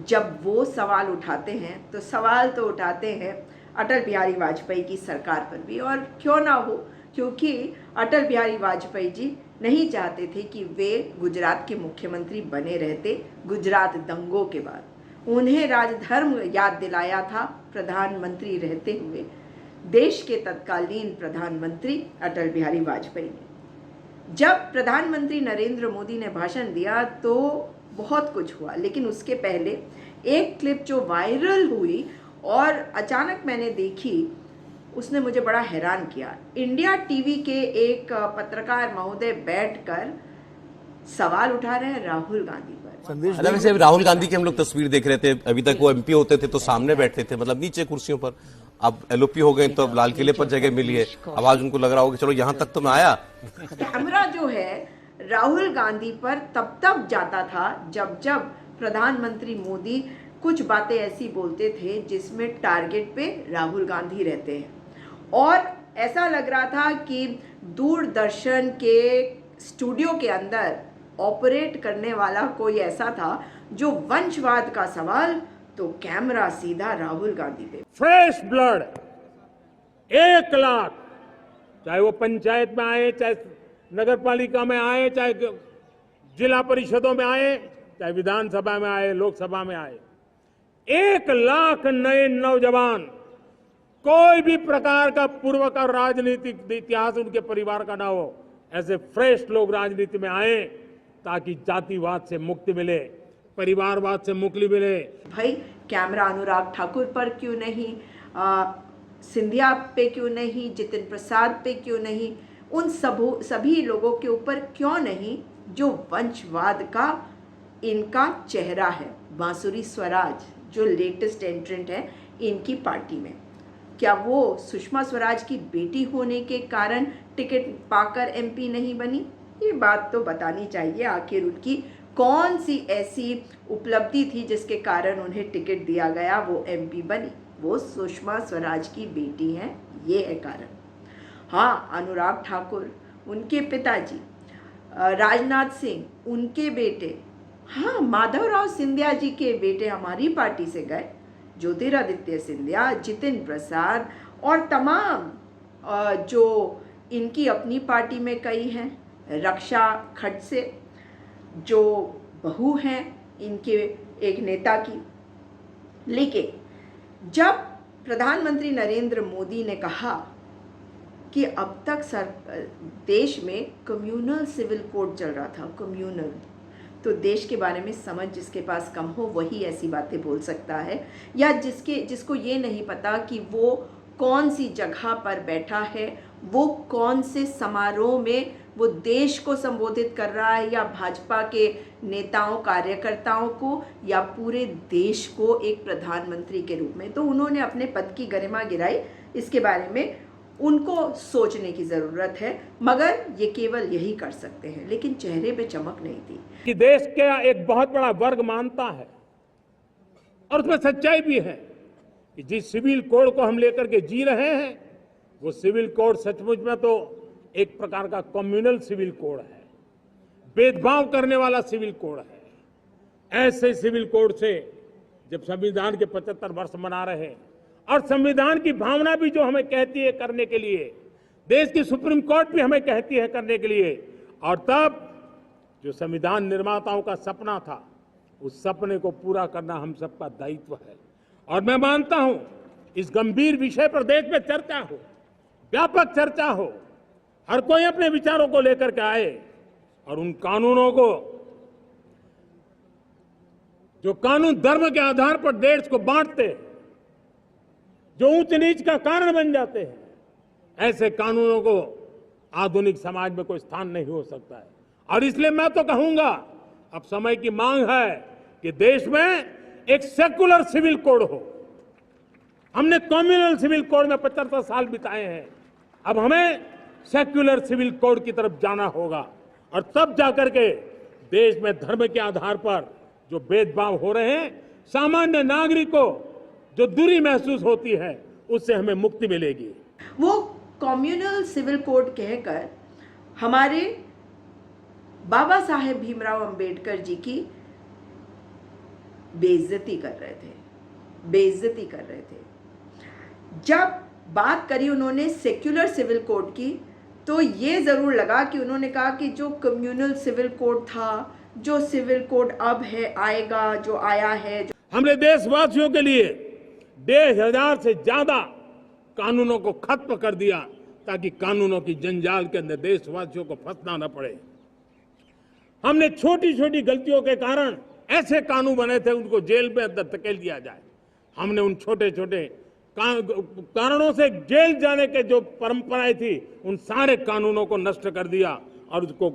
जब वो सवाल उठाते हैं तो सवाल तो उठाते हैं अटल बिहारी वाजपेयी की सरकार पर भी, और क्यों ना हो, क्योंकि अटल बिहारी वाजपेयी जी नहीं चाहते थे कि वे गुजरात के मुख्यमंत्री बने रहते गुजरात दंगों के बाद। उन्हें राजधर्म याद दिलाया था प्रधानमंत्री रहते हुए देश के तत्कालीन प्रधानमंत्री अटल बिहारी वाजपेयी ने। जब प्रधानमंत्री नरेंद्र मोदी ने भाषण दिया तो बहुत कुछ हुआ, लेकिन उसके पहले एक क्लिप जो वायरल हुई और अचानक मैंने देखी, उसने मुझे बड़ा हैरान किया। इंडिया टीवी के एक पत्रकार महोदय बैठकर सवाल उठा रहे हैं राहुल गांधी पर। वैसे राहुल गांधी की हम लोग तस्वीर देख रहे थे, अभी तक वो एमपी होते थे तो सामने बैठते थे, मतलब नीचे कुर्सियों पर, अब एलओपी हो गए तो अब लाल किले पर जगह मिली है, अब आज उनको लग रहा होगा चलो यहां तक तो मैं आया। कैमरा जो है राहुल गांधी पर तब जाता था जब जब प्रधानमंत्री मोदी कुछ बातें ऐसी बोलते थे जिसमें टारगेट पे राहुल गांधी रहते हैं, और ऐसा लग रहा था कि दूरदर्शन के स्टूडियो के अंदर ऑपरेट करने वाला कोई ऐसा था जो वंशवाद का सवाल तो कैमरा सीधा राहुल गांधी पे। फ्रेश ब्लड 1 लाख, चाहे वो पंचायत में आए, चाहे नगर पालिका में आए, चाहे जिला परिषदों में आए, चाहे विधानसभा में आए, लोकसभा में आए, 1 लाख नए नौजवान, कोई भी प्रकार का पूर्व का राजनीतिक इतिहास उनके परिवार का ना हो, ऐसे फ्रेश लोग राजनीति में आए ताकि जातिवाद से मुक्ति मिले, परिवारवाद से मुक्ति मिले। भाई कैमरा अनुराग ठाकुर पर क्यों नहीं, सिंधिया पे क्यों नहीं, जितिन प्रसाद पे क्यों नहीं, उन सभी लोगों के ऊपर क्यों नहीं जो वंशवाद का इनका चेहरा है। बांसुरी स्वराज जो लेटेस्ट एंट्रेंट है इनकी पार्टी में, क्या वो सुषमा स्वराज की बेटी होने के कारण टिकट पाकर एमपी नहीं बनी? ये बात तो बतानी चाहिए, आखिर उनकी कौन सी ऐसी उपलब्धि थी जिसके कारण उन्हें टिकट दिया गया, वो एमपी बनी? वो सुषमा स्वराज की बेटी हैं, ये है कारण। हाँ, अनुराग ठाकुर उनके पिताजी, राजनाथ सिंह उनके बेटे, हाँ माधवराव सिंधिया जी के बेटे हमारी पार्टी से गए, ज्योतिरादित्य सिंधिया, जितिन प्रसाद और तमाम जो इनकी अपनी पार्टी में कई हैं, रक्षा खड़से जो बहू हैं इनके एक नेता की। लेकिन जब प्रधानमंत्री नरेंद्र मोदी ने कहा कि अब तक देश में कम्युनल सिविल कोड चल रहा था, कम्युनल, तो देश के बारे में समझ जिसके पास कम हो वही ऐसी बातें बोल सकता है, या जिसको ये नहीं पता कि वो कौन सी जगह पर बैठा है, वो कौन से समारोह में वो देश को संबोधित कर रहा है, या भाजपा के नेताओं कार्यकर्ताओं को, या पूरे देश को एक प्रधानमंत्री के रूप में। तो उन्होंने अपने पद की गरिमा गिराई, इसके बारे में उनको सोचने की जरूरत है, मगर ये केवल यही कर सकते हैं। लेकिन चेहरे पे चमक नहीं थी कि देश का एक बहुत बड़ा वर्ग मानता है, और उसमें सच्चाई भी है कि जिस सिविल कोड को हम लेकर के जी रहे हैं वो सिविल कोड सचमुच में तो एक प्रकार का कम्युनल सिविल कोड है, भेदभाव करने वाला सिविल कोड है। ऐसे सिविल कोड से जब संविधान के 75 वर्ष मना रहे हैं, और संविधान की भावना भी जो हमें कहती है करने के लिए, देश की सुप्रीम कोर्ट भी हमें कहती है करने के लिए, और तब जो संविधान निर्माताओं का सपना था उस सपने को पूरा करना हम सबका दायित्व है। और मैं मानता हूं इस गंभीर विषय पर देश में चर्चा हो, व्यापक चर्चा हो, हर कोई अपने विचारों को लेकर के आए, और उन कानूनों को, जो कानून धर्म के आधार पर देश को बांटते, जो ऊंच नीच का कारण बन जाते हैं, ऐसे कानूनों को आधुनिक समाज में कोई स्थान नहीं हो सकता है। और इसलिए मैं तो कहूंगा अब समय की मांग है कि देश में एक सेकुलर सिविल कोड हो। हमने कम्युनल सिविल कोड में 75 साल बिताए हैं, अब हमें सेक्युलर सिविल कोड की तरफ जाना होगा, और तब जाकर के देश में धर्म के आधार पर जो भेदभाव हो रहे हैं, सामान्य नागरिक को जो दूरी महसूस होती है, उससे हमें मुक्ति मिलेगी। वो कम्युनल सिविल कोड कहकर हमारे बाबा साहेब भीमराव अंबेडकर जी की बेइज्जती कर रहे थे, बेइज्जती कर रहे थे। जब बात करी उन्होंने सेक्युलर सिविल कोड की, तो ये ज़रूर लगा कि उन्होंने कहा कि जो कम्युनल सिविल कोड था, जो सिविल कोड अब है, आएगा, जो आया है, हमने देशवासियों के लिए 1,500 से ज्यादा कानूनों को खत्म कर दिया ताकि कानूनों की जंजाल के अंदर देशवासियों को फंसना न पड़े। हमने छोटी छोटी गलतियों के कारण ऐसे कानून बने थे उनको जेल में अंदर धकेल दिया जाए। हमने उन छोटे छोटे कारणों से जेल जाने के जो परंपराएं थी उन सारे कानूनों को नष्ट कर दिया और उसको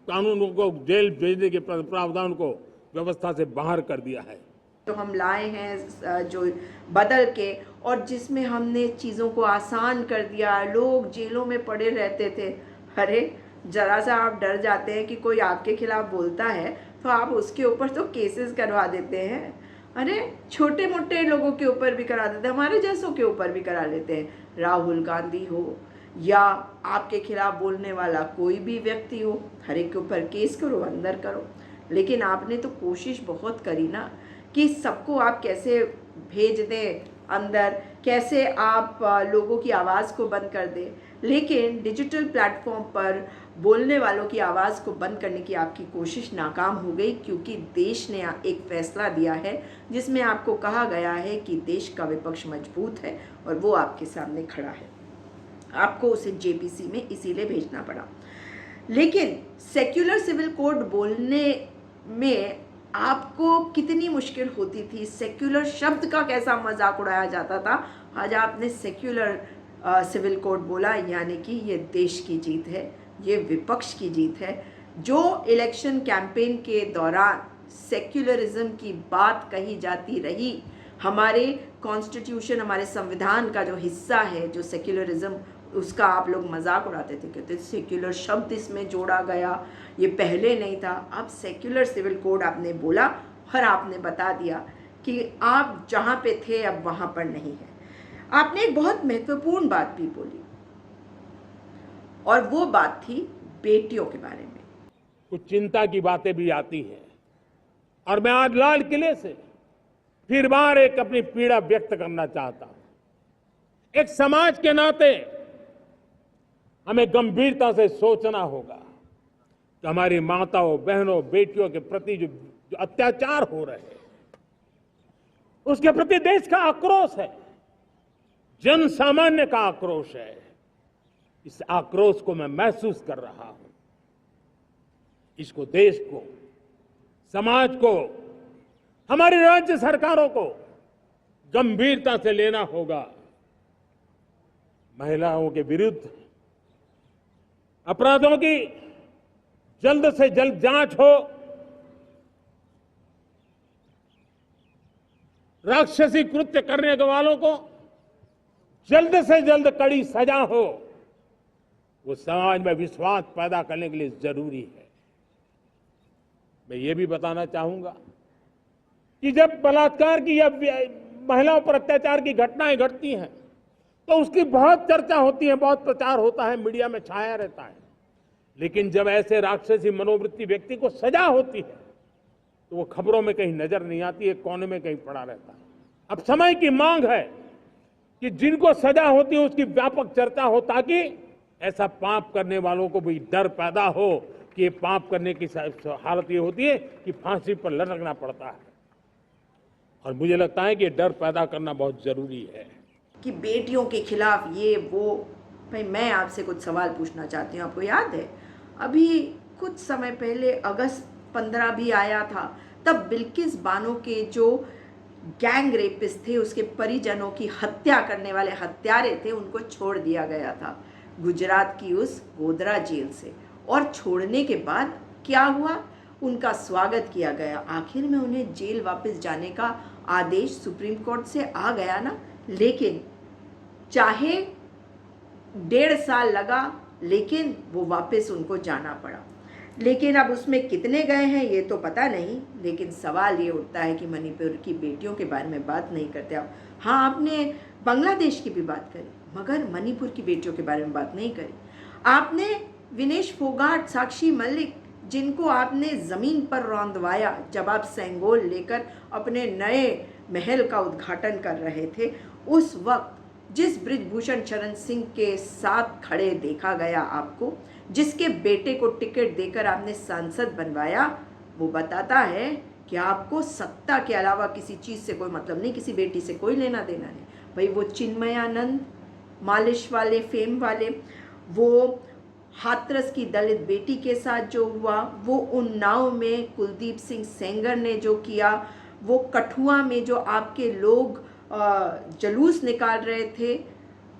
कानूनों को जेल भेजने के प्रावधान को व्यवस्था से बाहर कर दिया है। तो हम लाए हैं जो बदल के, और जिसमें हमने चीज़ों को आसान कर दिया। लोग जेलों में पड़े रहते थे। अरे जरा सा आप डर जाते हैं कि कोई आपके खिलाफ बोलता है तो आप उसके ऊपर तो केसेस करवा देते हैं। अरे छोटे मोटे लोगों के ऊपर भी करा देते हैं, हमारे जैसों के ऊपर भी करा लेते हैं। राहुल गांधी हो या आपके खिलाफ बोलने वाला कोई भी व्यक्ति हो, हर एक के ऊपर केस करो, अंदर करो। लेकिन आपने तो कोशिश बहुत करी ना कि सबको आप कैसे भेज दें अंदर, कैसे आप लोगों की आवाज़ को बंद कर दें। लेकिन डिजिटल प्लेटफॉर्म पर बोलने वालों की आवाज़ को बंद करने की आपकी कोशिश नाकाम हो गई, क्योंकि देश ने एक फैसला दिया है जिसमें आपको कहा गया है कि देश का विपक्ष मजबूत है और वो आपके सामने खड़ा है। आपको उसे जेपीसी में इसीलिए भेजना पड़ा। लेकिन सेक्युलर सिविल कोड बोलने में आपको कितनी मुश्किल होती थी, सेक्युलर शब्द का कैसा मजाक उड़ाया जाता था। आज आपने सेक्युलर सिविल कोड बोला, यानी कि ये देश की जीत है, ये विपक्ष की जीत है। जो इलेक्शन कैंपेन के दौरान सेक्युलरिज्म की बात कही जाती रही, हमारे कॉन्स्टिट्यूशन, हमारे संविधान का जो हिस्सा है, जो सेक्युलरिज्म, उसका आप लोग मजाक उड़ाते थे, कहते सेक्युलर शब्द इसमें जोड़ा गया, ये पहले नहीं था। अब सेक्युलर सिविल कोड आपने बोला और आपने बता दिया कि आप जहाँ पे थे अब वहाँ पर नहीं है। आपने एक बहुत महत्वपूर्ण बात भी बोली और वो बात थी बेटियों के बारे में। कुछ चिंता की बातें भी आती हैं और मैं आज लाल किले से फिर बार एक अपनी पीड़ा व्यक्त करना चाहता हूं। एक समाज के नाते हमें गंभीरता से सोचना होगा कि हमारी माताओं, बहनों, बेटियों के प्रति जो अत्याचार हो रहे हैं, उसके प्रति देश का आक्रोश है, जन सामान्य का आक्रोश है। इस आक्रोश को मैं महसूस कर रहा हूं। इसको देश को, समाज को, हमारी राज्य सरकारों को गंभीरता से लेना होगा। महिलाओं के विरुद्ध अपराधों की जल्द से जल्द जांच हो, राक्षसी कृत्य करने वालों को जल्द से जल्द कड़ी सजा हो, वो समाज में विश्वास पैदा करने के लिए जरूरी है। मैं ये भी बताना चाहूंगा कि जब बलात्कार की या महिलाओं पर अत्याचार की घटनाएं घटती हैं तो उसकी बहुत चर्चा होती है, बहुत प्रचार होता है, मीडिया में छाया रहता है। लेकिन जब ऐसे राक्षसी मनोवृत्ति व्यक्ति को सजा होती है तो वो खबरों में कहीं नजर नहीं आती है, कोने में कहीं पड़ा रहता है। अब समय की मांग है कि जिनको सजा होती है उसकी व्यापक चर्चा हो, ताकि ऐसा पाप करने वालों को भी डर पैदा हो कि ये पाप करने की हालत ये होती है कि फांसी पर लटकना पड़ता है। और मुझे लगता है कि ये डर पैदा करना बहुत जरूरी है कि बेटियों के खिलाफ ये वो। भाई मैं आपसे कुछ सवाल पूछना चाहती हूँ। आपको याद है अभी कुछ समय पहले अगस्त 15 भी आया था, तब बिल्किस बानो के जो गैंग रेपिस्ट थे, उसके परिजनों की हत्या करने वाले हत्यारे थे, उनको छोड़ दिया गया था गुजरात की उस गोधरा जेल से। और छोड़ने के बाद क्या हुआ, उनका स्वागत किया गया। आखिर में उन्हें जेल वापस जाने का आदेश सुप्रीम कोर्ट से आ गया ना। लेकिन चाहे 1.5 साल लगा, लेकिन वो वापस उनको जाना पड़ा। लेकिन अब उसमें कितने गए हैं ये तो पता नहीं। लेकिन सवाल ये उठता है कि मणिपुर की बेटियों के बारे में बात नहीं करते आप। हाँ, आपने बांग्लादेश की भी बात करी, मगर मणिपुर की बेटियों के बारे में बात नहीं करी। आपने विनेश फोगाट, साक्षी मलिक जिनको आपने ज़मीन पर रौंदवाया जब आप सेंगोल लेकर अपने नए महल का उद्घाटन कर रहे थे, उस वक्त जिस बृजभूषण शरण सिंह के साथ खड़े देखा गया आपको, जिसके बेटे को टिकट देकर आपने सांसद बनवाया, वो बताता है कि आपको सत्ता के अलावा किसी चीज़ से कोई मतलब नहीं, किसी बेटी से कोई लेना देना नहीं। भाई वो चिन्मयानंद मालिश वाले, फेम वाले, वो हाथरस की दलित बेटी के साथ जो हुआ, वो उन्नाव में कुलदीप सिंह सेंगर ने जो किया, वो कठुआ में जो आपके लोग जलूस निकाल रहे थे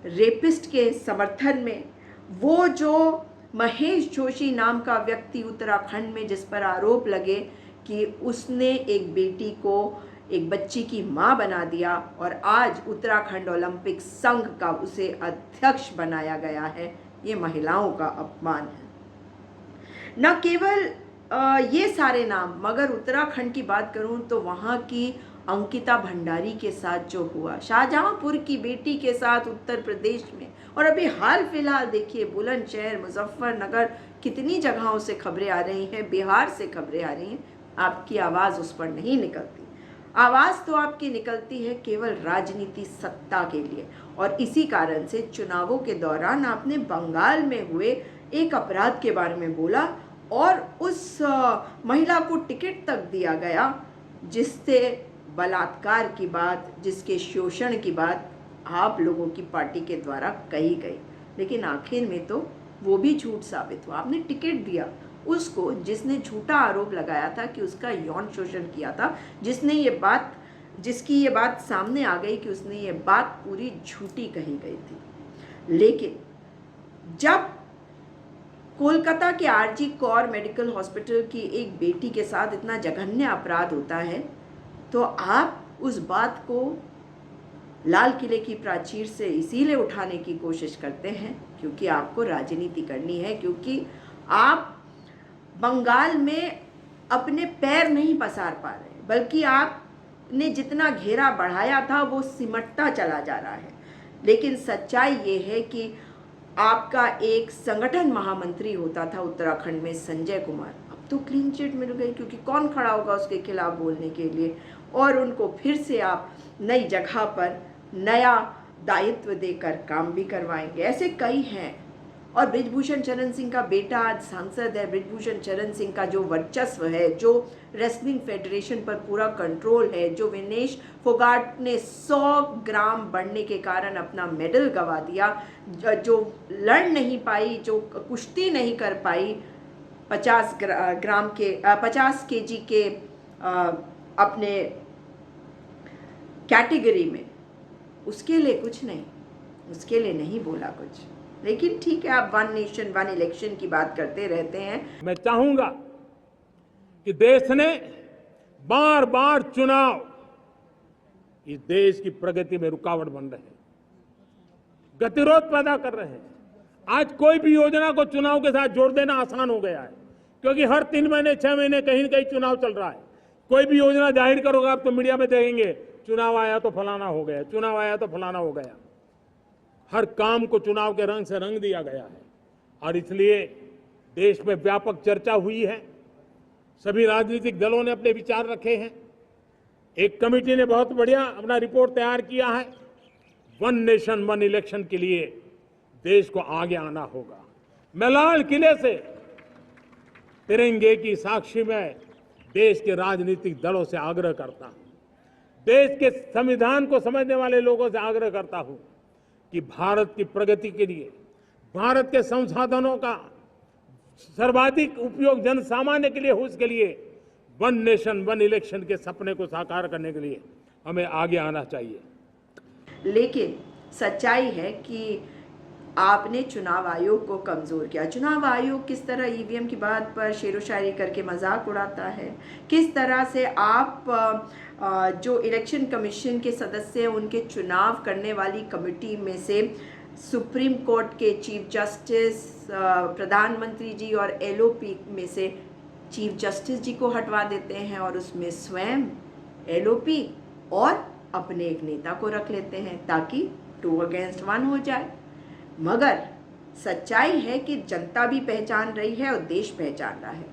रेपिस्ट के समर्थन में, वो जो महेश जोशी नाम का व्यक्ति उत्तराखंड में जिस पर आरोप लगे कि उसने एक बेटी को, एक बच्ची की मां बना दिया और आज उत्तराखंड ओलंपिक संघ का उसे अध्यक्ष बनाया गया है, ये महिलाओं का अपमान है। न केवल ये सारे नाम, मगर उत्तराखंड की बात करूं तो वहाँ की अंकिता भंडारी के साथ जो हुआ, शाहजहांपुर की बेटी के साथ उत्तर प्रदेश में, और अभी हाल फिलहाल देखिए बुलंदशहर, मुजफ्फरनगर, कितनी जगहों से खबरें आ रही हैं, बिहार से खबरें आ रही हैं, आपकी आवाज़ उस पर नहीं निकलती। आवाज़ तो आपकी निकलती है केवल राजनीति सत्ता के लिए, और इसी कारण से चुनावों के दौरान आपने बंगाल में हुए एक अपराध के बारे में बोला और उस महिला को टिकट तक दिया गया जिससे बलात्कार की बात, जिसके शोषण की बात आप लोगों की पार्टी के द्वारा कही गई, लेकिन आखिर में तो वो भी झूठ साबित हुआ। आपने टिकट दिया उसको जिसने झूठा आरोप लगाया था कि उसका यौन शोषण किया था, जिसकी ये बात सामने आ गई कि उसने ये बात पूरी झूठी कही गई थी। लेकिन जब कोलकाता के आरजी कौर मेडिकल हॉस्पिटल की एक बेटी के साथ इतना जघन्य अपराध होता है, तो आप उस बात को लाल किले की प्राचीर से इसीलिए उठाने की कोशिश करते हैं क्योंकि आपको राजनीति करनी है, क्योंकि आप बंगाल में अपने पैर नहीं पसार पा रहे, बल्कि आपने जितना घेरा बढ़ाया था वो सिमटता चला जा रहा है। लेकिन सच्चाई ये है कि आपका एक संगठन महामंत्री होता था उत्तराखंड में, संजय कुमार, अब तो क्लीन चिट मिल गई क्योंकि कौन खड़ा होगा उसके खिलाफ बोलने के लिए, और उनको फिर से आप नई जगह पर नया दायित्व देकर काम भी करवाएंगे। ऐसे कई हैं। और बृजभूषण शरण सिंह का बेटा आज सांसद है। बृजभूषण शरण सिंह का जो वर्चस्व है, जो रेसलिंग फेडरेशन पर पूरा कंट्रोल है, जो विनेश फोगाट ने 100 ग्राम बढ़ने के कारण अपना मेडल गंवा दिया, जो लड़ नहीं पाई, जो कुश्ती नहीं कर पाई 50 केजी के अपने कैटेगरी में, उसके लिए कुछ नहीं, उसके लिए नहीं बोला कुछ। लेकिन ठीक है, आप वन नेशन वन इलेक्शन की बात करते रहते हैं। मैं चाहूंगा कि देश ने बार बार चुनाव इस देश की प्रगति में रुकावट बन रहे हैं, गतिरोध पैदा कर रहे हैं। आज कोई भी योजना को चुनाव के साथ जोड़ देना आसान हो गया है, क्योंकि हर 3 महीने 6 महीने कहीं न कहीं चुनाव चल रहा है। कोई भी योजना जाहिर करोगे आप तो मीडिया में देखेंगे, चुनाव आया तो फलाना हो गया, चुनाव आया तो फलाना हो गया। हर काम को चुनाव के रंग से रंग दिया गया है, और इसलिए देश में व्यापक चर्चा हुई है। सभी राजनीतिक दलों ने अपने विचार रखे हैं। एक कमेटी ने बहुत बढ़िया अपना रिपोर्ट तैयार किया है। वन नेशन वन इलेक्शन के लिए देश को आगे आना होगा। मैं लाल किले से तिरंगे की साक्षी में देश के राजनीतिक दलों से आग्रह करता हूं, देश के संविधान को समझने वाले लोगों से आग्रह करता हूं कि भारत की प्रगति के लिए, भारत के संसाधनों का सर्वाधिक उपयोग जन सामान्य के लिए हो, उसके लिए वन नेशन वन इलेक्शन के सपने को साकार करने के लिए हमें आगे आना चाहिए। लेकिन सच्चाई है कि आपने चुनाव आयोग को कमज़ोर किया। चुनाव आयोग किस तरह ईवीएम की बात पर शेरो शायरी करके मजाक उड़ाता है, किस तरह से आप जो इलेक्शन कमीशन के सदस्य हैं उनके चुनाव करने वाली कमेटी में से सुप्रीम कोर्ट के चीफ जस्टिस, प्रधानमंत्री जी और एलओपी में से चीफ जस्टिस जी को हटवा देते हैं और उसमें स्वयं एलओपी और अपने एक नेता को रख लेते हैं ताकि 2 अगेंस्ट 1 हो जाए। मगर सच्चाई है कि जनता भी पहचान रही है और देश पहचान रहा है।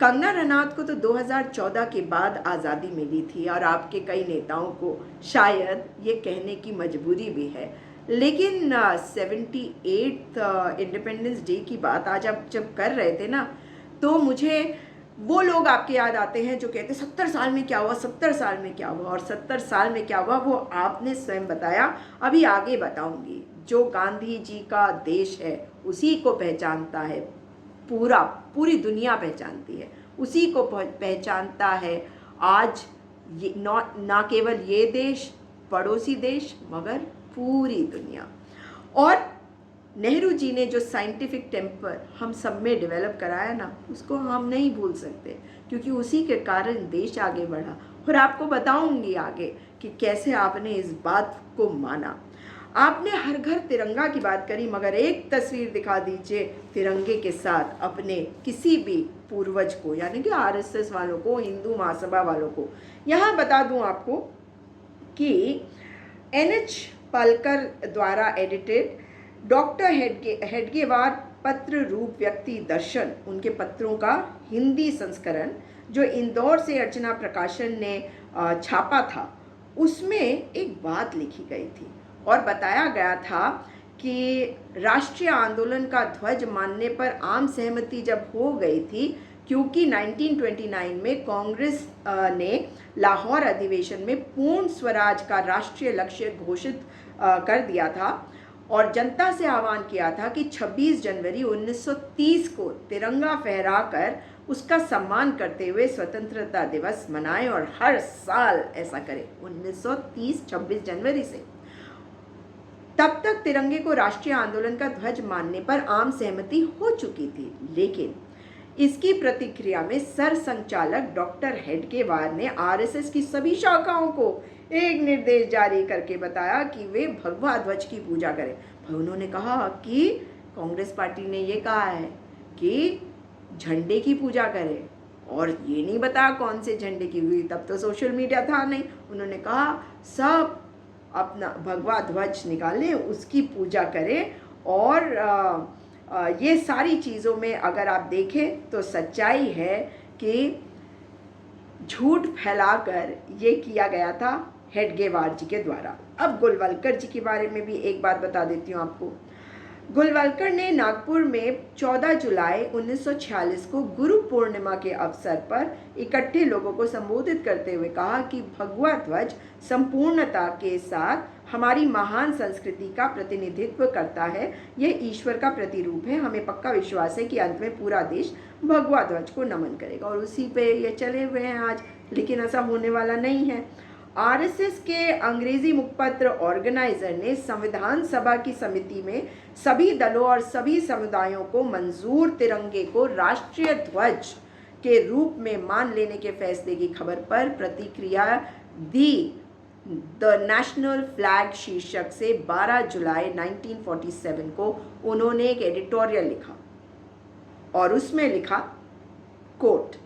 कंगना रनौत को तो 2014 के बाद आज़ादी मिली थी और आपके कई नेताओं को शायद ये कहने की मजबूरी भी है, लेकिन 78 इंडिपेंडेंस डे की बात आज आप जब कर रहे थे ना, तो मुझे वो लोग आपके याद आते हैं जो कहते 70 साल में क्या हुआ, 70 साल में क्या हुआ। और 70 साल में क्या हुआ वो आपने स्वयं बताया, अभी आगे बताऊंगी। जो गांधी जी का देश है उसी को पहचानता है, पूरी दुनिया पहचानती है, उसी को पहचानता है आज ये ना केवल ये देश, पड़ोसी देश, मगर पूरी दुनिया। और नेहरू जी ने जो साइंटिफिक टेम्पर हम सब में डेवलप कराया ना, उसको हम नहीं भूल सकते, क्योंकि उसी के कारण देश आगे बढ़ा। और आपको बताऊंगी आगे कि कैसे आपने इस बात को माना। आपने हर घर तिरंगा की बात करी, मगर एक तस्वीर दिखा दीजिए तिरंगे के साथ अपने किसी भी पूर्वज को, यानी कि आरएसएस वालों को, हिंदू महासभा वालों को। यहाँ बता दूँ आपको कि NH पालकर द्वारा एडिटेड डॉक्टर हेडगेवार पत्र रूप व्यक्ति दर्शन, उनके पत्रों का हिंदी संस्करण जो इंदौर से अर्चना प्रकाशन ने छापा था, उसमें एक बात लिखी गई थी और बताया गया था कि राष्ट्रीय आंदोलन का ध्वज मानने पर आम सहमति जब हो गई थी, क्योंकि 1929 में कांग्रेस ने लाहौर अधिवेशन में पूर्ण स्वराज का राष्ट्रीय लक्ष्य घोषित कर दिया था और जनता से आह्वान किया था कि 26 जनवरी 1930 को तिरंगा फहराकर उसका सम्मान करते हुए स्वतंत्रता दिवस मनाएं और हर साल ऐसा करें। 1930 26 जनवरी से तब तक तिरंगे को राष्ट्रीय आंदोलन का ध्वज मानने पर आम सहमति हो चुकी थी, लेकिन इसकी प्रतिक्रिया में सर संचालक डॉक्टर हेडगेवार ने आरएसएस की सभी शाखाओं को एक निर्देश जारी करके बताया कि वे भगवा ध्वज की पूजा करें। उन्होंने कहा कि कांग्रेस पार्टी ने ये कहा है कि झंडे की पूजा करें, और ये नहीं बताया कौन से झंडे की हुई, तब तो सोशल मीडिया था नहीं। उन्होंने कहा सब अपना भगवा ध्वज निकालें, उसकी पूजा करें। और ये सारी चीज़ों में अगर आप देखें तो सच्चाई है कि झूठ फैलाकर ये किया गया था हेडगेवार जी के द्वारा। अब गोलवलकर जी के बारे में भी एक बात बता देती हूँ आपको। गोलवलकर ने नागपुर में 14 जुलाई 1946 को गुरु पूर्णिमा के अवसर पर इकट्ठे लोगों को संबोधित करते हुए कहा कि भगवा ध्वज संपूर्णता के साथ हमारी महान संस्कृति का प्रतिनिधित्व करता है, यह ईश्वर का प्रतिरूप है। हमें पक्का विश्वास है कि अंत में पूरा देश भगवा ध्वज को नमन करेगा। और उसी पे ये चले हुए हैं आज, लेकिन ऐसा होने वाला नहीं है। आरएसएस के अंग्रेजी मुखपत्र ऑर्गेनाइजर ने संविधान सभा की समिति में सभी दलों और सभी समुदायों को मंजूर तिरंगे को राष्ट्रीय ध्वज के रूप में मान लेने के फैसले की खबर पर प्रतिक्रिया दी। द नेशनल फ्लैग शीर्षक से 12 जुलाई 1947 को उन्होंने एक एडिटोरियल लिखा और उसमें लिखा, कोट,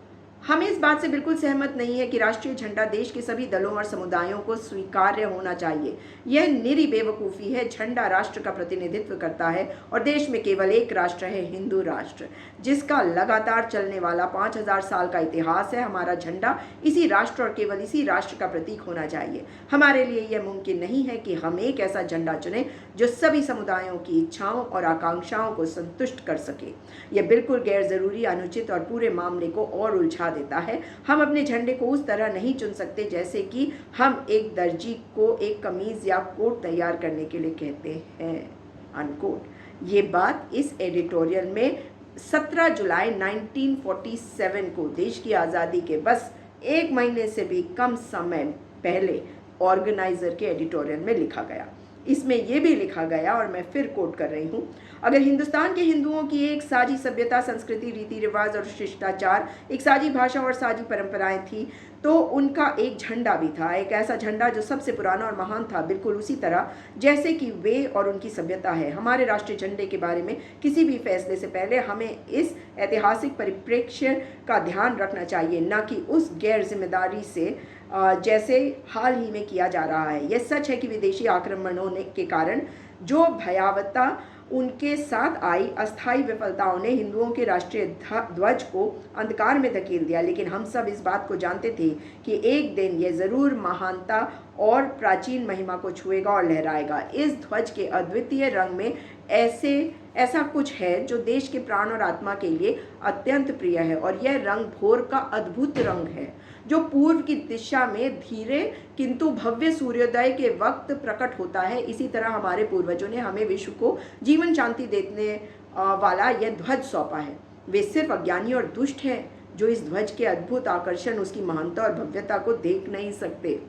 हम इस बात से बिल्कुल सहमत नहीं है कि राष्ट्रीय झंडा देश के सभी दलों और समुदायों को स्वीकार्य होना चाहिए। यह निरी बेवकूफ़ी है। झंडा राष्ट्र का प्रतिनिधित्व करता है और देश में केवल एक राष्ट्र है, हिंदू राष्ट्र, जिसका लगातार चलने वाला 5000 साल का इतिहास है। हमारा झंडा इसी राष्ट्र और केवल इसी राष्ट्र का प्रतीक होना चाहिए। हमारे लिए यह मुमकिन नहीं है कि हम एक ऐसा झंडा चुनें जो सभी समुदायों की इच्छाओं और आकांक्षाओं को संतुष्ट कर सके। यह बिल्कुल गैर जरूरी, अनुचित और पूरे मामले को और उलझा देता है। हम अपने झंडे को उस तरह नहीं चुन सकते जैसे कि हम एक दर्जी को एक कमीज या कोट तैयार करने के लिए कहते हैं, अनकोट। ये बात इस एडिटोरियल में 17 जुलाई 1947 को देश की आज़ादी के बस एक महीने से भी कम समय पहले ऑर्गेनाइजर के एडिटोरियल में लिखा गया। इसमें यह भी लिखा गया, और मैं फिर कोट कर रही हूँ, अगर हिंदुस्तान के हिंदुओं की एक साझी सभ्यता, संस्कृति, रीति रिवाज और शिष्टाचार, एक साझी भाषा और साझी परंपराएं थी, तो उनका एक झंडा भी था, एक ऐसा झंडा जो सबसे पुराना और महान था, बिल्कुल उसी तरह जैसे कि वे और उनकी सभ्यता है। हमारे राष्ट्रीय झंडे के बारे में किसी भी फैसले से पहले हमें इस ऐतिहासिक परिप्रेक्ष्य का ध्यान रखना चाहिए, न कि उस गैर जिम्मेदारी से जैसे हाल ही में किया जा रहा है। यह सच है कि विदेशी आक्रमणों के कारण जो भयावहता उनके साथ आई अस्थायी विफलताओं ने हिंदुओं के राष्ट्रीय ध्वज को अंधकार में धकेल दिया, लेकिन हम सब इस बात को जानते थे कि एक दिन ये जरूर महानता और प्राचीन महिमा को छुएगा और लहराएगा। इस ध्वज के अद्वितीय रंग में ऐसा कुछ है जो देश के प्राण और आत्मा के लिए अत्यंत प्रिय है, और यह रंग भोर का अद्भुत रंग है जो पूर्व की दिशा में धीरे किंतु भव्य सूर्योदय के वक्त प्रकट होता है। इसी तरह हमारे पूर्वजों ने हमें विश्व को जीवन शांति देने वाला यह ध्वज सौंपा है। वे सिर्फ अज्ञानी और दुष्ट हैं जो इस ध्वज के अद्भुत आकर्षण, उसकी महानता और भव्यता को देख नहीं सकते।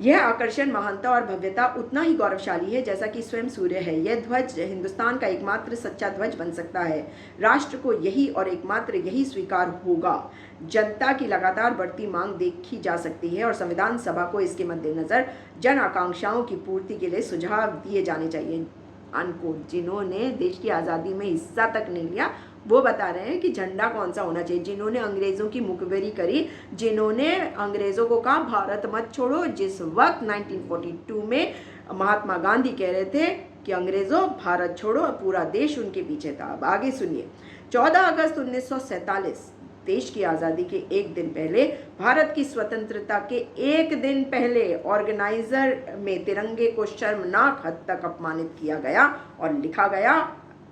यह आकर्षण, महानता और भव्यता उतना ही गौरवशाली है जैसा कि स्वयं सूर्य है। यह ध्वज हिंदुस्तान का एकमात्र सच्चा ध्वज बन सकता है। राष्ट्र को यही और एकमात्र यही स्वीकार होगा। जनता की लगातार बढ़ती मांग देखी जा सकती है और संविधान सभा को इसके मद्देनजर जन आकांक्षाओं की पूर्ति के लिए सुझाव दिए जाने चाहिए। अनकोट। जिन्होंने देश की आज़ादी में हिस्सा तक नहीं लिया वो बता रहे हैं कि झंडा कौन सा होना चाहिए। जिन्होंने अंग्रेज़ों की मुखबिरी करी, जिन्होंने अंग्रेज़ों को कहा भारत मत छोड़ो, जिस वक्त 1942 में महात्मा गांधी कह रहे थे कि अंग्रेज़ों भारत छोड़ो, पूरा देश उनके पीछे था। अब आगे सुनिए। 14 अगस्त 1947 देश की आज़ादी के एक दिन पहले, भारत की स्वतंत्रता के एक दिन पहले ऑर्गेनाइजर में तिरंगे को शर्मनाक हद तक अपमानित किया गया और लिखा गया,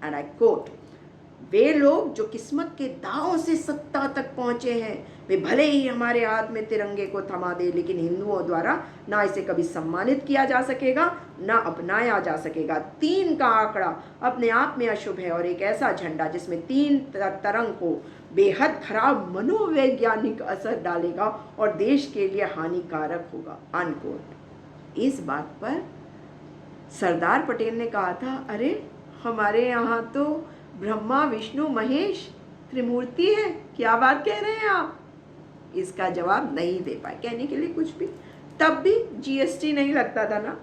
एंड आई कोट, वे लोग जो किस्मत के दांव से सत्ता तक पहुंचे हैं वे भले ही हमारे हाथ में तिरंगे को थमा दे, लेकिन हिंदुओं द्वारा ना इसे कभी सम्मानित किया जा सकेगा ना अपनाया जा सकेगा। 3 का आंकड़ा अपने आप में अशुभ है और एक ऐसा झंडा जिसमें 3 तरंग को बेहद खराब मनोवैज्ञानिक असर डालेगा और देश के लिए हानिकारक होगा। अनकोट। इस बात पर सरदार पटेल ने कहा था, अरे हमारे यहाँ तो ब्रह्मा विष्णु महेश त्रिमूर्ति है, क्या बात कह रहे हैं आप। इसका जवाब नहीं दे पाए, कहने के लिए कुछ भी। तब भी जीएसटी नहीं लगता था ना।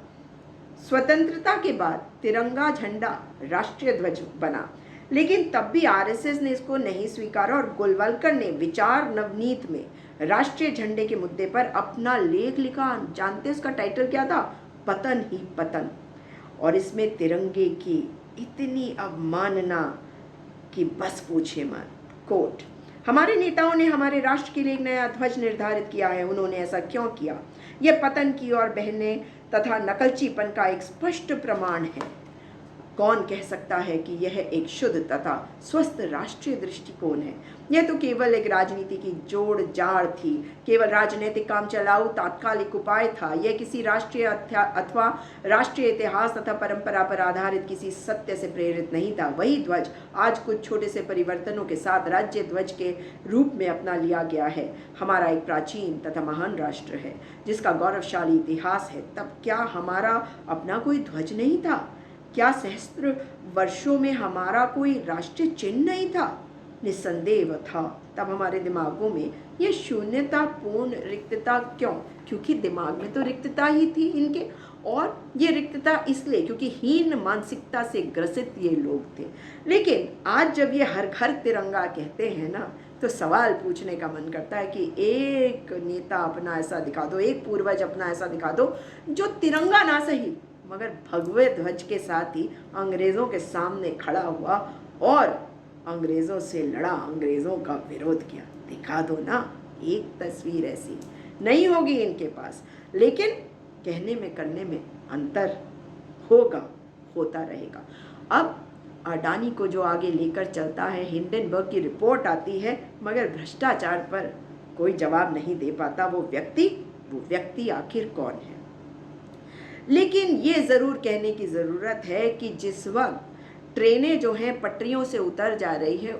स्वतंत्रता के बाद तिरंगा झंडा राष्ट्रीय ध्वज बना, लेकिन तब भी आरएसएस ने इसको नहीं स्वीकारा और गोलवलकर ने विचार नवनीत में राष्ट्रीय झंडे के मुद्दे पर अपना लेख लिखा। जानते उसका टाइटल क्या था? पतन ही पतन। और इसमें तिरंगे की इतनी अवमानना कि बस पूछे मत। कोट। हमारे नेताओं ने हमारे राष्ट्र के लिए एक नया ध्वज निर्धारित किया है। उन्होंने ऐसा क्यों किया? यह पतन की ओर बहने तथा नकलचीपन का एक स्पष्ट प्रमाण है। कौन कह सकता है कि यह एक शुद्ध तथा स्वस्थ राष्ट्रीय दृष्टिकोण है? यह तो केवल एक राजनीति की जोड़ जाड़ थी, केवल राजनीतिक काम चलाऊ तात्कालिक उपाय था। यह किसी राष्ट्रीय अथवा राष्ट्रीय इतिहास तथा परंपरा पर आधारित किसी सत्य से प्रेरित नहीं था। वही ध्वज आज कुछ छोटे से परिवर्तनों के साथ राज्य ध्वज के रूप में अपना लिया गया है। हमारा एक प्राचीन तथा महान राष्ट्र है जिसका गौरवशाली इतिहास है। तब क्या हमारा अपना कोई ध्वज नहीं था? क्या सहस्त्र वर्षों में हमारा कोई राष्ट्रीय चिन्ह नहीं था? निस्संदेह था। तब हमारे दिमागों में यह शून्यतापूर्ण रिक्तता क्यों? क्योंकि दिमाग में तो रिक्तता ही थी इनके, और ये रिक्तता इसलिए क्योंकि हीन मानसिकता से ग्रसित ये लोग थे। लेकिन आज जब ये हर घर तिरंगा कहते हैं ना, तो सवाल पूछने का मन करता है कि एक नेता अपना ऐसा दिखा दो, एक पूर्वज अपना ऐसा दिखा दो जो तिरंगा ना सही मगर भगवे ध्वज के साथ ही अंग्रेज़ों के सामने खड़ा हुआ और अंग्रेज़ों से लड़ा, अंग्रेज़ों का विरोध किया। दिखा दो ना एक तस्वीर ऐसी। नहीं होगी इनके पास, लेकिन कहने में करने में अंतर होगा, होता रहेगा। अब अडानी को जो आगे लेकर चलता है, हिंडनबर्ग की रिपोर्ट आती है मगर भ्रष्टाचार पर कोई जवाब नहीं दे पाता। वो व्यक्ति आखिर कौन है? लेकिन ये ज़रूर कहने की ज़रूरत है कि जिस वक्त ट्रेनें जो हैं पटरियों से उतर जा रही है,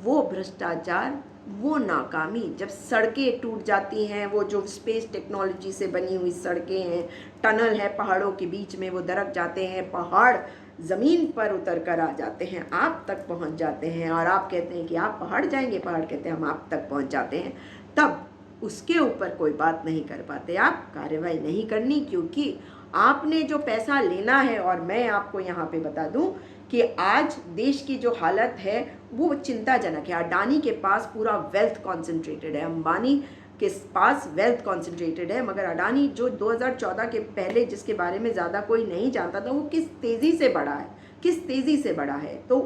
वो भ्रष्टाचार, वो नाकामी, जब सड़कें टूट जाती हैं, वो जो स्पेस टेक्नोलॉजी से बनी हुई सड़कें हैं, टनल है पहाड़ों के बीच में, वो दरक जाते हैं, पहाड़ ज़मीन पर उतर कर आ जाते हैं, आप तक पहुंच जाते हैं, और आप कहते हैं कि आप पहाड़ जाएंगे, पहाड़ कहते हैं हम आप तक पहुंच जाते हैं। तब उसके ऊपर कोई बात नहीं कर पाते, आप कार्रवाई नहीं करनी, क्योंकि आपने जो पैसा लेना है। और मैं आपको यहाँ पे बता दूं कि आज देश की जो हालत है वो चिंताजनक है। अडानी के पास पूरा वेल्थ कॉन्सेंट्रेटेड है, अंबानी के पास वेल्थ कॉन्सेंट्रेटेड है, मगर अडानी जो 2014 के पहले जिसके बारे में ज़्यादा कोई नहीं जानता था, वो किस तेज़ी से बढ़ा है, किस तेज़ी से बढ़ा है। तो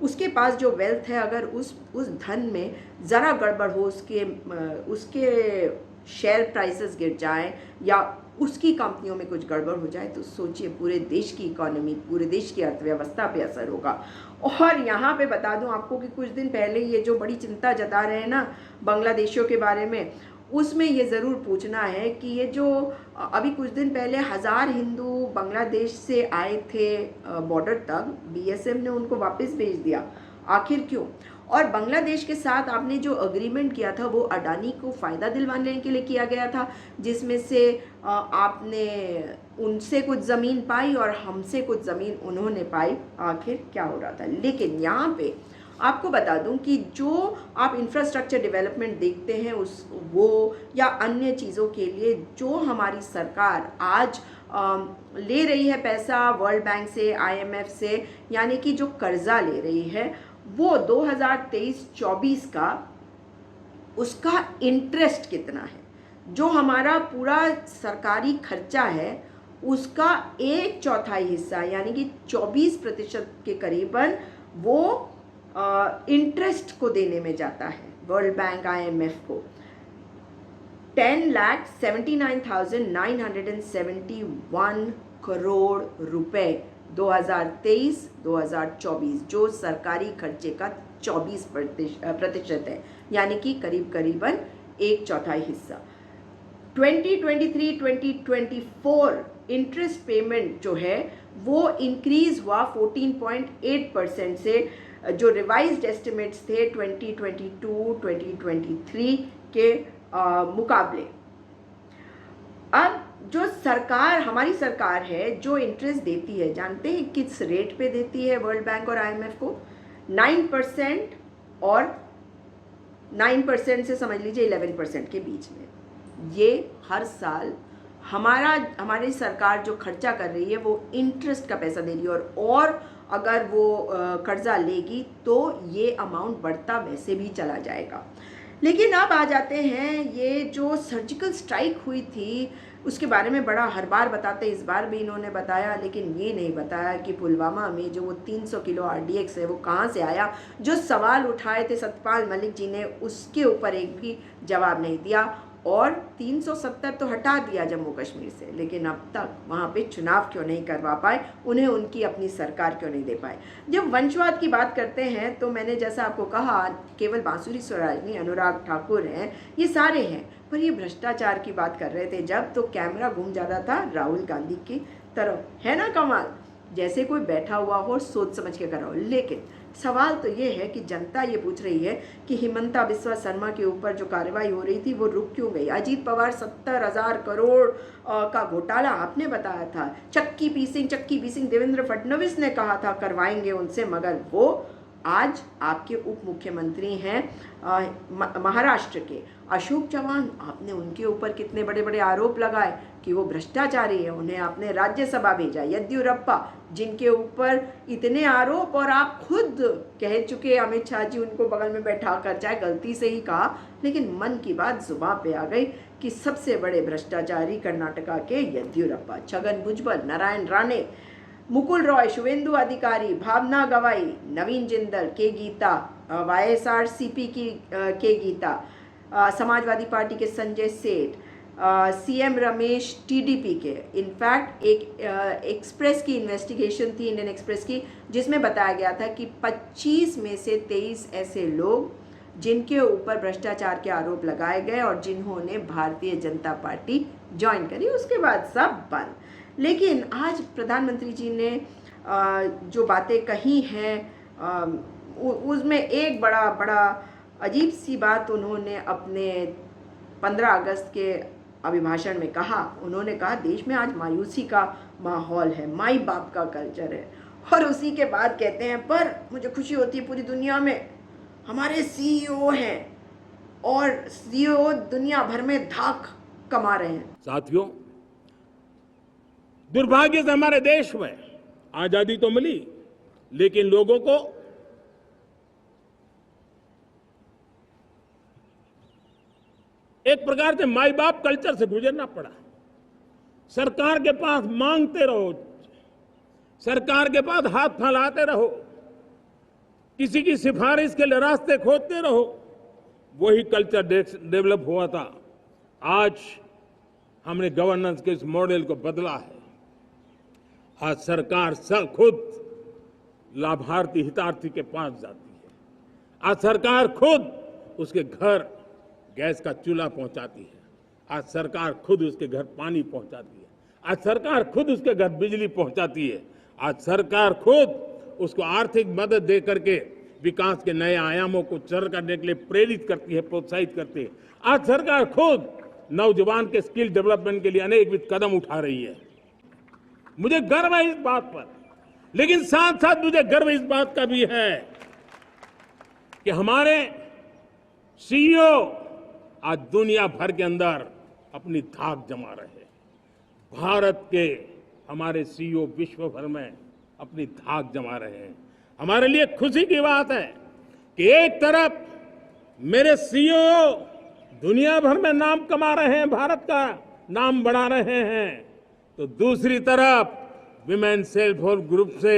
उसके पास जो वेल्थ है, अगर उस धन में ज़रा गड़बड़ हो, उसके शेयर प्राइसेस गिर जाएं या उसकी कंपनियों में कुछ गड़बड़ हो जाए, तो सोचिए पूरे देश की इकोनॉमी, पूरे देश की अर्थव्यवस्था पे असर होगा। और यहाँ पे बता दूँ आपको कि कुछ दिन पहले ये जो बड़ी चिंता जता रहे हैं ना बांग्लादेशियों के बारे में, उसमें ये ज़रूर पूछना है कि ये जो अभी कुछ दिन पहले 1000 हिंदू बांग्लादेश से आए थे बॉर्डर तक, BSF ने उनको वापस भेज दिया, आखिर क्यों? और बांग्लादेश के साथ आपने जो अग्रीमेंट किया था वो अडानी को फ़ायदा दिलवाने के लिए किया गया था, जिसमें से आपने उनसे कुछ ज़मीन पाई और हमसे कुछ ज़मीन उन्होंने पाई। आखिर क्या हो रहा था? लेकिन यहाँ पे आपको बता दूं कि जो आप इंफ्रास्ट्रक्चर डेवलपमेंट देखते हैं वो या अन्य चीज़ों के लिए जो हमारी सरकार आज ले रही है पैसा वर्ल्ड बैंक से, IMF से, यानी कि जो कर्जा ले रही है, वो 2023-24 का उसका इंटरेस्ट कितना है, जो हमारा पूरा सरकारी खर्चा है उसका 1/4 हिस्सा यानी कि 24% के करीबन वो इंटरेस्ट को देने में जाता है वर्ल्ड बैंक, IMF को। 10,79,971 करोड़ रुपए 2023-2024 जो सरकारी खर्चे का 24% है, यानी कि करीबन 1/4 हिस्सा। 2023-2024 इंटरेस्ट पेमेंट जो है वो इंक्रीज हुआ 14.8% से, जो रिवाइज्ड एस्टिमेट्स थे 2022-2023 के मुकाबले। अब जो सरकार, हमारी सरकार है, जो इंटरेस्ट देती है, जानते हैं किस रेट पे देती है वर्ल्ड बैंक और IMF को? 9% और 9% से समझ लीजिए 11% के बीच में। ये हर साल हमारी सरकार जो खर्चा कर रही है वो इंटरेस्ट का पैसा दे रही है, और अगर वो कर्जा लेगी तो ये अमाउंट बढ़ता वैसे भी चला जाएगा। लेकिन अब आ जाते हैं, ये जो सर्जिकल स्ट्राइक हुई थी उसके बारे में बड़ा हर बार बताते, इस बार भी इन्होंने बताया, लेकिन ये नहीं बताया कि पुलवामा में जो वो 300 किलो RDX है वो कहाँ से आया। जो सवाल उठाए थे सतपाल मलिक जी ने, उसके ऊपर एक भी जवाब नहीं दिया, और 370 तो हटा दिया जम्मू कश्मीर से, लेकिन अब तक वहाँ पे चुनाव क्यों नहीं करवा पाए, उन्हें उनकी अपनी सरकार क्यों नहीं दे पाए। जब वंशवाद की बात करते हैं तो मैंने जैसा आपको कहा, केवल बांसुरी स्वराज नहीं, अनुराग ठाकुर हैं, ये सारे हैं, पर ये भ्रष्टाचार की बात कर रहे थे जब, तो कैमरा घूम जाता था राहुल गांधी की तरफ, है ना कमाल, जैसे कोई बैठा हुआ हो और सोच समझ के कर रहा हो। लेकिन सवाल तो ये है कि जनता ये पूछ रही है कि हिमंता बिस्वा शर्मा के ऊपर जो कार्रवाई हो रही थी वो रुक क्यों गई? अजीत पवार 70,000 करोड़ का घोटाला आपने बताया था, चक्की पीसिंग देवेंद्र फडणवीस ने कहा था करवाएंगे उनसे, मगर वो आज आपके उप मुख्यमंत्री हैं महाराष्ट्र के अशोक चव्हाण, आपने उनके ऊपर कितने बड़े बड़े आरोप लगाए कि वो भ्रष्टाचारी है, उन्हें आपने राज्यसभा भेजा। येदियुरप्पा, जिनके ऊपर इतने आरोप, और आप खुद कह चुके अमित शाह जी उनको बगल में बैठा कर, चाहे गलती से ही कहा, लेकिन मन की बात जुबान पे आ गई कि सबसे बड़े भ्रष्टाचारी कर्नाटका के येदियुरप्पा। छगन भुजबल, नारायण राणे, मुकुल रॉय, शुवेंदु अधिकारी, भावना गवाई, नवीन जिंदल, के गीता, YSRCP की के गीता, समाजवादी पार्टी के संजय सेठ, CM रमेश TDP के। इनफैक्ट एक एक्सप्रेस की इन्वेस्टिगेशन थी, इंडियन एक्सप्रेस की, जिसमें बताया गया था कि 25 में से 23 ऐसे लोग जिनके ऊपर भ्रष्टाचार के आरोप लगाए गए और जिन्होंने भारतीय जनता पार्टी ज्वाइन करी, उसके बाद सब बंद। लेकिन आज प्रधानमंत्री जी ने जो बातें कही हैं उसमें एक बड़ा अजीब सी बात उन्होंने अपने 15 अगस्त के अभिभाषण में कहा। उन्होंने कहा देश में आज मायूसी का माहौल है, माई बाप का कल्चर है, और उसी के बाद कहते हैं पर मुझे खुशी होती है पूरी दुनिया में हमारे CEO हैं और CEO दुनिया भर में धाक कमा रहे हैं। साथियों, दुर्भाग्य से हमारे देश में आजादी तो मिली, लेकिन लोगों को एक प्रकार से माई बाप कल्चर से गुजरना पड़ा। सरकार के पास मांगते रहो, सरकार के पास हाथ फैलाते रहो, किसी की सिफारिश के लिए रास्ते खोजते रहो, वही कल्चर डेवलप हुआ था। आज हमने गवर्नेंस के इस मॉडल को बदला है। आज सरकार खुद लाभार्थी हितार्थी के पास जाती है। आज सरकार खुद उसके घर गैस का चूल्हा पहुंचाती है। आज सरकार खुद उसके घर पानी पहुंचाती है। आज सरकार खुद उसके घर बिजली पहुंचाती है। आज सरकार खुद उसको आर्थिक मदद दे करके विकास के नए आयामों को सर करने के लिए प्रेरित करती है, प्रोत्साहित करती है। आज सरकार खुद नौजवान के स्किल डेवलपमेंट के लिए अनेकविध कदम उठा रही है। मुझे गर्व है इस बात पर, लेकिन साथ साथ मुझे गर्व इस बात का भी है कि हमारे सीईओ आज दुनिया भर के अंदर अपनी धाक जमा रहे हैं। भारत के हमारे सीईओ विश्व भर में अपनी धाक जमा रहे हैं। हमारे लिए खुशी की बात है कि एक तरफ मेरे सीईओ दुनिया भर में नाम कमा रहे हैं, भारत का नाम बढ़ा रहे हैं, तो दूसरी तरफ विमेन सेल्फ हेल्प ग्रुप से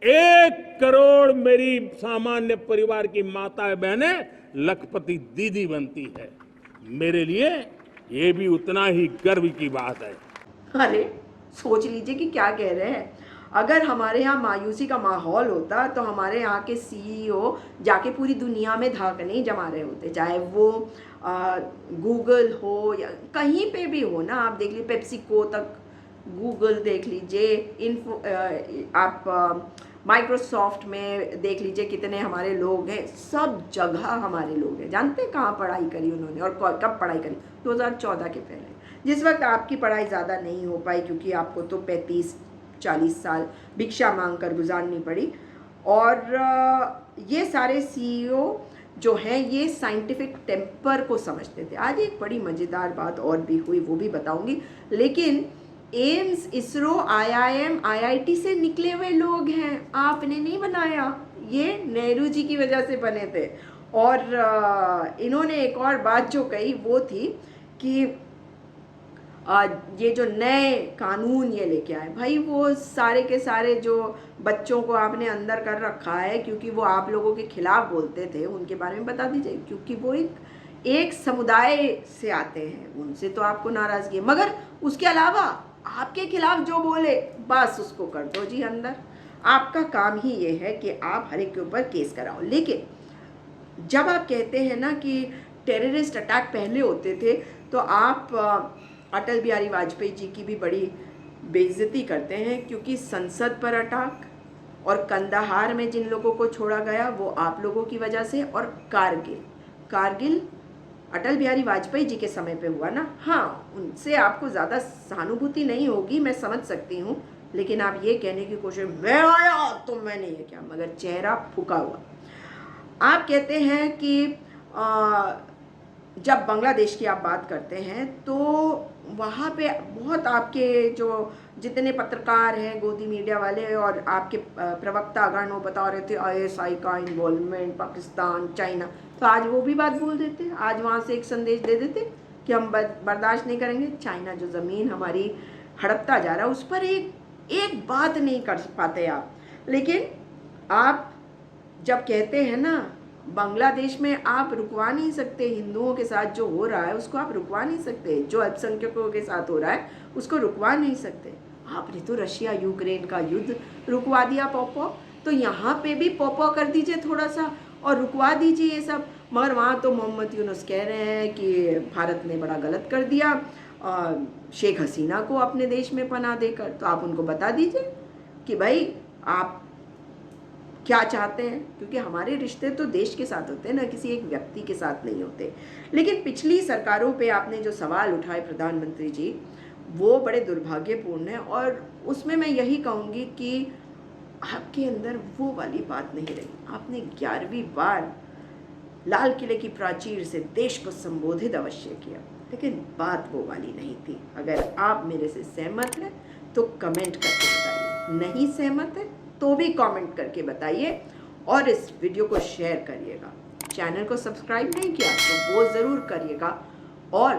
1 करोड़ मेरी सामान्य परिवार की माताएं बहनें लखपति दीदी बनती है। मेरे लिए ये भी उतना ही गर्व की बात है। अरे सोच लीजिए कि क्या कह रहे हैं। अगर हमारे यहाँ मायूसी का माहौल होता तो हमारे यहाँ के सीईओ जाके पूरी दुनिया में धाक नहीं जमा रहे होते, चाहे वो गूगल हो या कहीं पे भी हो ना। आप देख लीजिए पेप्सिको तक गूगल देख लीजिए, आप माइक्रोसॉफ्ट में देख लीजिए कितने हमारे लोग हैं, सब जगह हमारे लोग हैं। जानते हैं कहाँ पढ़ाई करी उन्होंने और कब पढ़ाई करी? 2014 के पहले, जिस वक्त आपकी पढ़ाई ज़्यादा नहीं हो पाई क्योंकि आपको तो 35-40 साल भिक्षा मांग कर गुजारनी पड़ी। और ये सारे सीईओ जो हैं ये साइंटिफिक टेम्पर को समझते थे। आज एक बड़ी मज़ेदार बात और भी हुई, वो भी बताऊंगी, लेकिन एम्स, इसरो, IIM, IIT से निकले हुए लोग हैं। आपने नहीं बनाया, ये नेहरू जी की वजह से बने थे। और इन्होंने एक और बात जो कही वो थी कि ये जो नए कानून ये लेके आए, भाई वो सारे के सारे जो बच्चों को आपने अंदर कर रखा है क्योंकि वो आप लोगों के खिलाफ बोलते थे, उनके बारे में बता दीजिए, क्योंकि वो एक समुदाय से आते हैं, उनसे तो आपको नाराज़गी है, मगर उसके अलावा आपके खिलाफ जो बोले बस उसको कर दो जी अंदर। आपका काम ही ये है कि आप हर एक के ऊपर केस कराओ। लेकिन जब आप कहते हैं ना कि टेररिस्ट अटैक पहले होते थे, तो आप अटल बिहारी वाजपेयी जी की भी बड़ी बेइज्जती करते हैं, क्योंकि संसद पर अटैक और कंदाहार में जिन लोगों को छोड़ा गया वो आप लोगों की वजह से, और कारगिल अटल बिहारी वाजपेयी जी के समय पे हुआ ना। हाँ, उनसे आपको ज़्यादा सहानुभूति नहीं होगी, मैं समझ सकती हूँ, लेकिन आप ये कहने की कोशिश, मैं आया तो मैंने ये क्या, मगर चेहरा फूका हुआ। आप कहते हैं कि जब बांग्लादेश की आप बात करते हैं तो वहाँ पे बहुत आपके जो जितने पत्रकार हैं, गोदी मीडिया वाले और आपके प्रवक्ता अगर वो बता रहे थे ISI का इन्वॉल्वमेंट, पाकिस्तान, चाइना, तो आज वो भी बात बोल देते। आज वहाँ से एक संदेश दे देते कि हम बर्दाश्त नहीं करेंगे। चाइना जो ज़मीन हमारी हड़पता जा रहा है उस पर एक बात नहीं कर पाते आप। लेकिन आप जब कहते हैं ना बांग्लादेश में आप रुकवा नहीं सकते, हिंदुओं के साथ जो हो रहा है उसको आप रुकवा नहीं सकते, जो अल्पसंख्यकों के साथ हो रहा है उसको रुकवा नहीं सकते। आपने तो रशिया यूक्रेन का युद्ध रुकवा दिया पॉपो, तो यहाँ पे भी पॉपो कर दीजिए थोड़ा सा और रुकवा दीजिए ये सब। मगर वहाँ तो मोहम्मद यूनुस कह रहे हैं कि भारत ने बड़ा गलत कर दिया शेख हसीना को अपने देश में पनाह देकर। तो आप उनको बता दीजिए कि भाई आप क्या चाहते हैं, क्योंकि हमारे रिश्ते तो देश के साथ होते हैं ना, किसी एक व्यक्ति के साथ नहीं होते। लेकिन पिछली सरकारों पे आपने जो सवाल उठाए प्रधानमंत्री जी, वो बड़े दुर्भाग्यपूर्ण है। और उसमें मैं यही कहूँगी कि आपके अंदर वो वाली बात नहीं रही। आपने 11वीं बार लाल किले की प्राचीर से देश को संबोधित अवश्य किया, लेकिन बात वो वाली नहीं थी। अगर आप मेरे से सहमत हैं तो कमेंट करके बताइए, नहीं सहमत है तो भी कमेंट करके बताइए, और इस वीडियो को शेयर करिएगा। चैनल को सब्सक्राइब नहीं किया तो वो ज़रूर करिएगा, और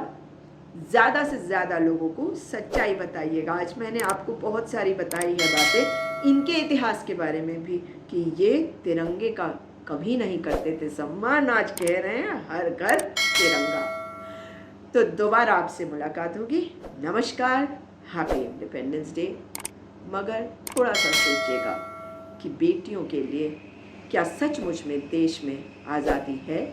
ज़्यादा से ज़्यादा लोगों को सच्चाई बताइएगा। आज मैंने आपको बहुत सारी बताई है बातें इनके इतिहास के बारे में भी कि ये तिरंगे का कभी नहीं करते थे सम्मान, आज कह रहे हैं हर घर तिरंगा। तो दोबारा आपसे मुलाकात होगी। नमस्कार, हैप्पी इंडिपेंडेंस डे। मगर थोड़ा सा सोचिएगा कि बेटियों के लिए क्या सचमुच में देश में आज़ादी है